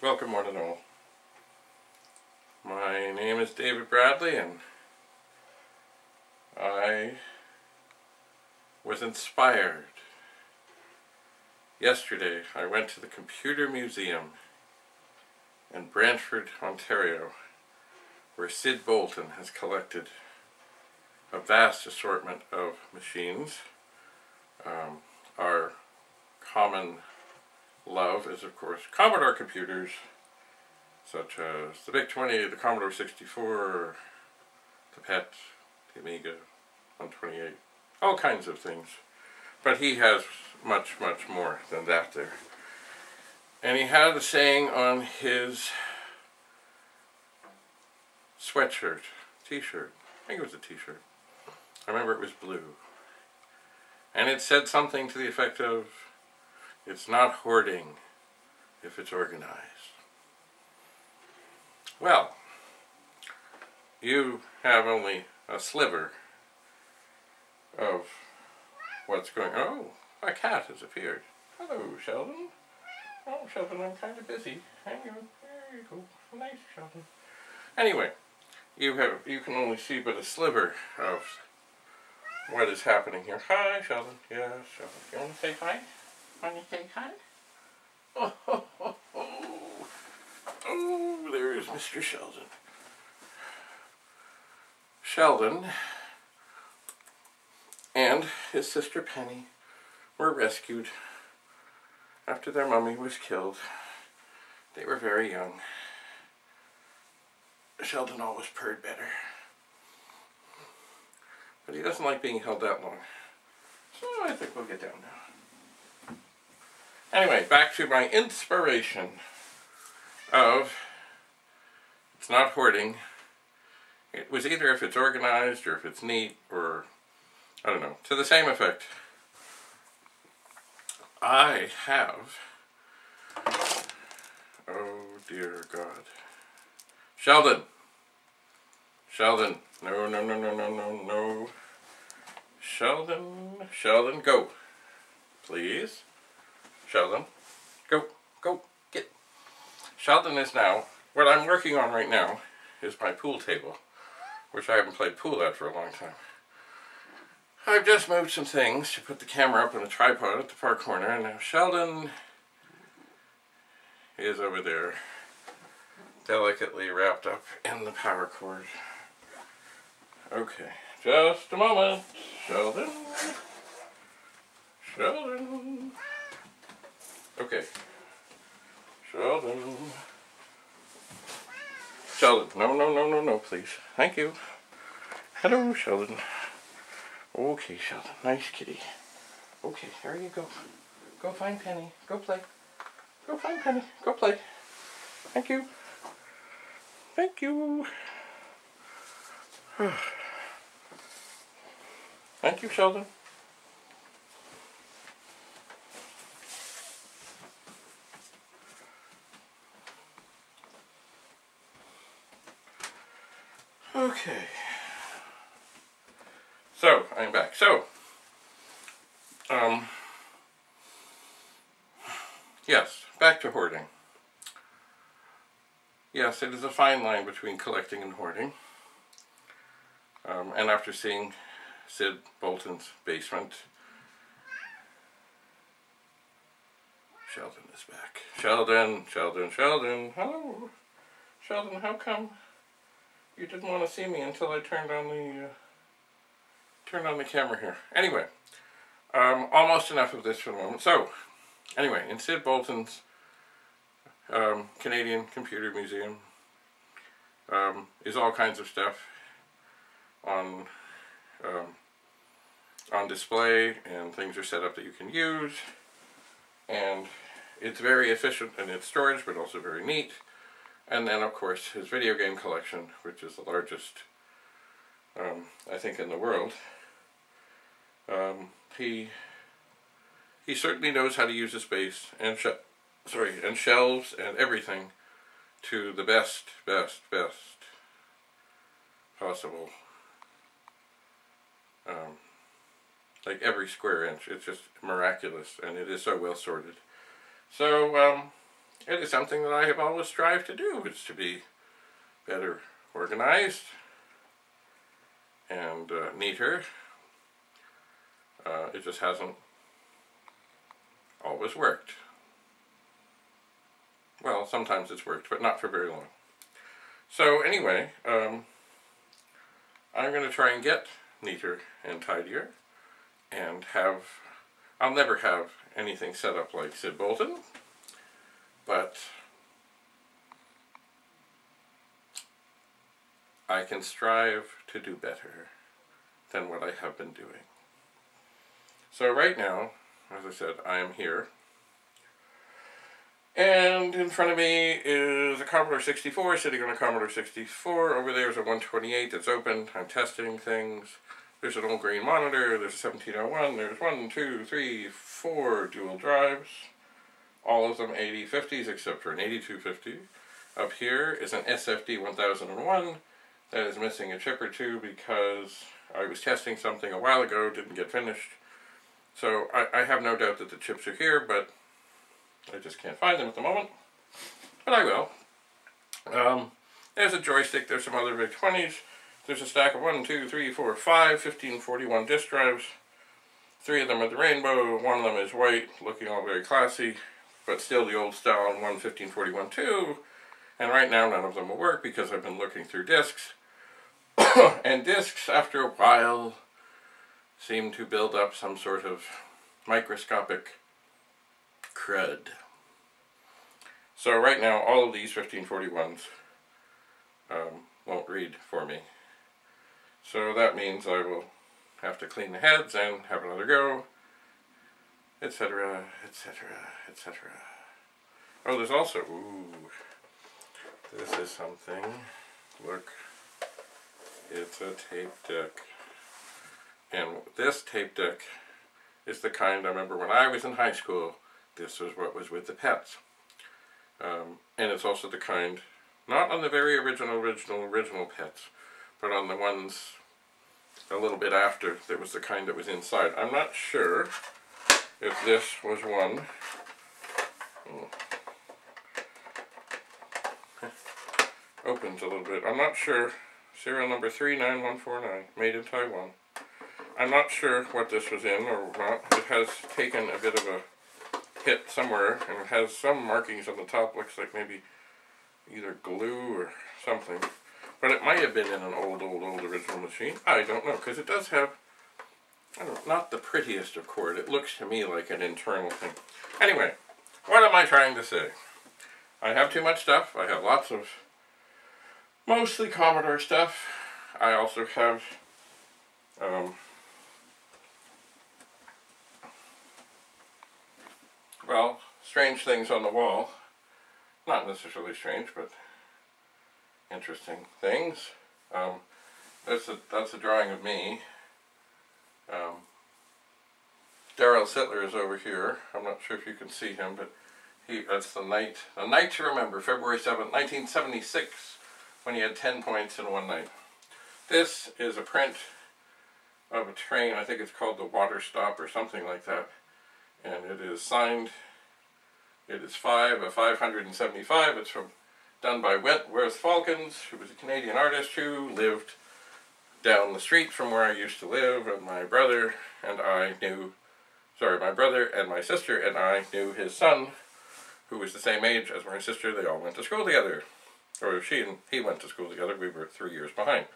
Welcome one and all. My name is David Bradley, and I was inspired. Yesterday I went to the Computer Museum in Brantford, Ontario, where Syd Bolton has collected a vast assortment of machines. Our common love is, of course, Commodore computers, such as the VIC-20, the Commodore 64, the PET, the Amiga 128, all kinds of things. But he has much, much more than that there. And he had a saying on his sweatshirt, t-shirt, I think it was a t-shirt. I remember it was blue. And it said something to the effect of, "It's not hoarding if it's organized." Well, you have only a sliver of what's going on. Oh, a cat has appeared. Hello, Sheldon. Oh, Sheldon, I'm kind of busy. Hang on. There you go. Nice, Sheldon. Anyway, you can only see but a sliver of what is happening here. Hi, Sheldon. Yes, Sheldon. You want to say hi? Want to say hi? Oh, oh, oh, oh. Oh, there is Mr. Sheldon. Sheldon and his sister Penny were rescued after their mummy was killed. They were very young. Sheldon always purred better. But he doesn't like being held that long. So I think we'll get down now. Anyway, back to my inspiration of it's not hoarding. It was either if it's organized or if it's neat or, I don't know, to the same effect. I have, oh dear God. Sheldon! Sheldon! No, no, no, no, no, no, no. Sheldon, Sheldon, go. Please. Sheldon, go, go, get. Sheldon is now, what I'm working on right now is my pool table, which I haven't played pool at for a long time. I've just moved some things to put the camera up on a tripod at the far corner, and now Sheldon is over there, delicately wrapped up in the power cord. Okay, just a moment. Sheldon. Sheldon. Okay. Sheldon. Sheldon. No, no, no, no, no, please. Thank you. Hello, Sheldon. Okay, Sheldon. Nice kitty. Okay, there you go. Go find Penny. Go play. Go find Penny. Go play. Thank you. Thank you. Thank you, Sheldon. Okay. So, I'm back. So, yes, back to hoarding. Yes, it is a fine line between collecting and hoarding. And after seeing Syd Bolton's basement, Sheldon is back. Sheldon, Sheldon, Sheldon. Hello. Sheldon, how come you didn't want to see me until I turned on the camera here? Anyway, almost enough of this for the moment. So, anyway, in Syd Bolton's Canadian Computer Museum is all kinds of stuff on display, and things are set up that you can use, and it's very efficient in its storage, but also very neat. And then, of course, his video game collection, which is the largest, I think, in the world. He certainly knows how to use the space and shelves and everything to the best possible. Like every square inch. It's just miraculous, and it is so well sorted. So, it is something that I have always strived to do, is to be better organized and neater. It just hasn't always worked. Well, sometimes it's worked, but not for very long. So anyway, I'm going to try and get neater and tidier, and I'll never have anything set up like Syd Bolton, but I can strive to do better than what I have been doing. So right now, as I said, I am here, and in front of me is a Commodore 64, sitting on a Commodore 64. Over there is a 128 that's open. I'm testing things. There's an old green monitor, there's a 1701, there's 1, 2, 3, 4 dual drives. All of them 8050s except for an 8250. Up here is an SFD 1001 that is missing a chip or two because I was testing something a while ago, didn't get finished. So I have no doubt that the chips are here, but I just can't find them at the moment. But I will. There's a joystick, there's some other VIC-20s. There's a stack of 1, 2, 3, 4, 5 1541 disk drives. 3 of them are the rainbow, 1 of them is white, looking all very classy, but still the old style, and 1 1541 too. And right now none of them will work because I've been looking through disks. And disks, after a while, seem to build up some sort of microscopic crud. So right now all of these 1541s won't read for me. So that means I will have to clean the heads and have another go, etc., etc., etc. Oh, there's also, ooh, this is something. Look, it's a tape deck. And this tape deck is the kind I remember when I was in high school, this was what was with the pets. And it's also the kind, not on the very original pets, but on the ones a little bit after, that was the kind that was inside. I'm not sure if this was one. Opens a little bit. I'm not sure. Serial number 39149, made in Taiwan. I'm not sure what this was in or not. It has taken a bit of a hit somewhere, and it has some markings on the top. Looks like maybe either glue or something. But it might have been in an old original machine. I don't know, because it does have, not the prettiest of cord. It looks to me like an internal thing. Anyway, what am I trying to say? I have too much stuff. I have lots of mostly Commodore stuff. I also have well, strange things on the wall. Not necessarily strange, but interesting things. That's a drawing of me. Darrell Sittler is over here. I'm not sure if you can see him, but that's the night to remember, February 7th, 1976, when he had 10 points in one night. This is a print of a train. I think it's called the Water Stop or something like that. And it is signed, it is 575. It's done by Wentworth Falcons, who was a Canadian artist who lived down the street from where I used to live, and my brother and my sister and I knew his son, who was the same age as my sister. They all went to school together. Or she and he went to school together. We were 3 years behind.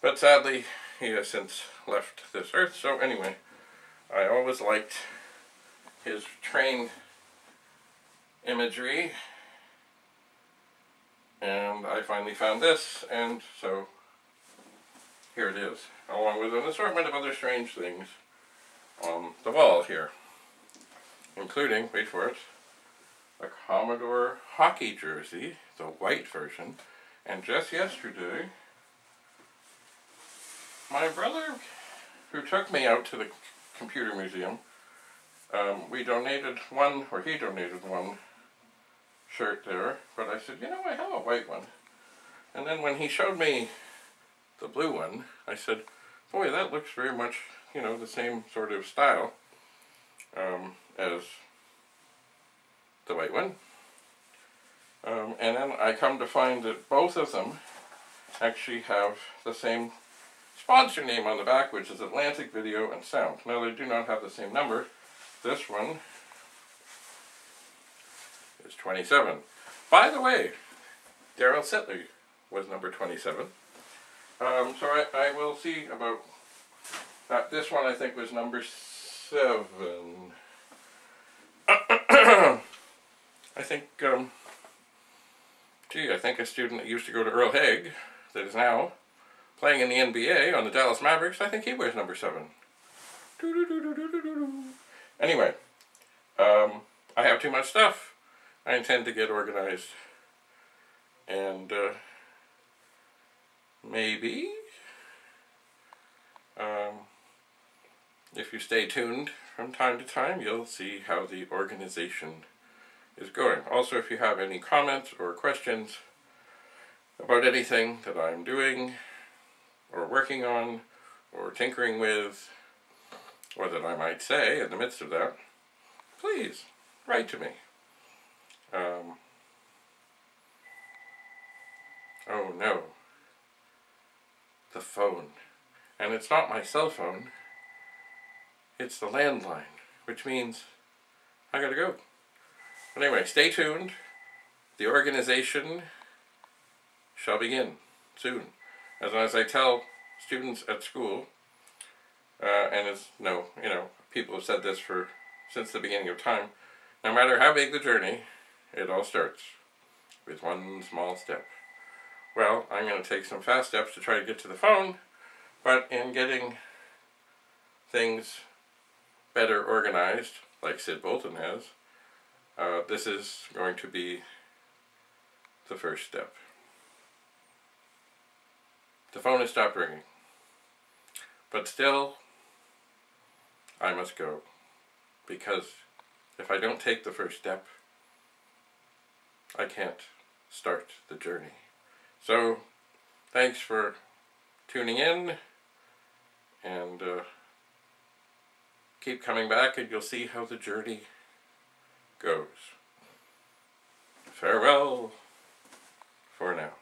But sadly, he has since left this earth. So anyway, I always liked his train imagery, and I finally found this, and so here it is, along with an assortment of other strange things on the wall here, including, wait for it, a Commodore hockey jersey, the white version. And just yesterday, my brother, who took me out to the computer museum, he donated one shirt there, but I said, you know, I have a white one. And then when he showed me the blue one, I said, boy, that looks very much, you know, the same sort of style as the white one. And then I come to find that both of them actually have the same sponsor name on the back, which is Atlantic Video and Sound. Now they do not have the same number. This one is 27. By the way, Daryl Sitley was number 27. So I will see about that. This one I think was number 7. I think, I think a student that used to go to Earl Haig, that is now playing in the NBA on the Dallas Mavericks, I think he wears number 7. Anyway, I have too much stuff. I intend to get organized, and maybe if you stay tuned from time to time, you'll see how the organization is going. Also, if you have any comments or questions about anything that I'm doing or working on or tinkering with, or that I might say in the midst of that, please write to me. Oh no, the phone. And it's not my cell phone, it's the landline, which means I gotta go. But anyway, stay tuned. The organization shall begin soon. As I tell students at school, and as people have said this since the beginning of time, no matter how big the journey, it all starts with one small step. Well, I'm going to take some fast steps to try to get to the phone, but in getting things better organized, like Syd Bolton has, this is going to be the first step. The phone has stopped ringing, but still, I must go, because if I don't take the first step, I can't start the journey. So, thanks for tuning in, and keep coming back and you'll see how the journey goes. Farewell for now.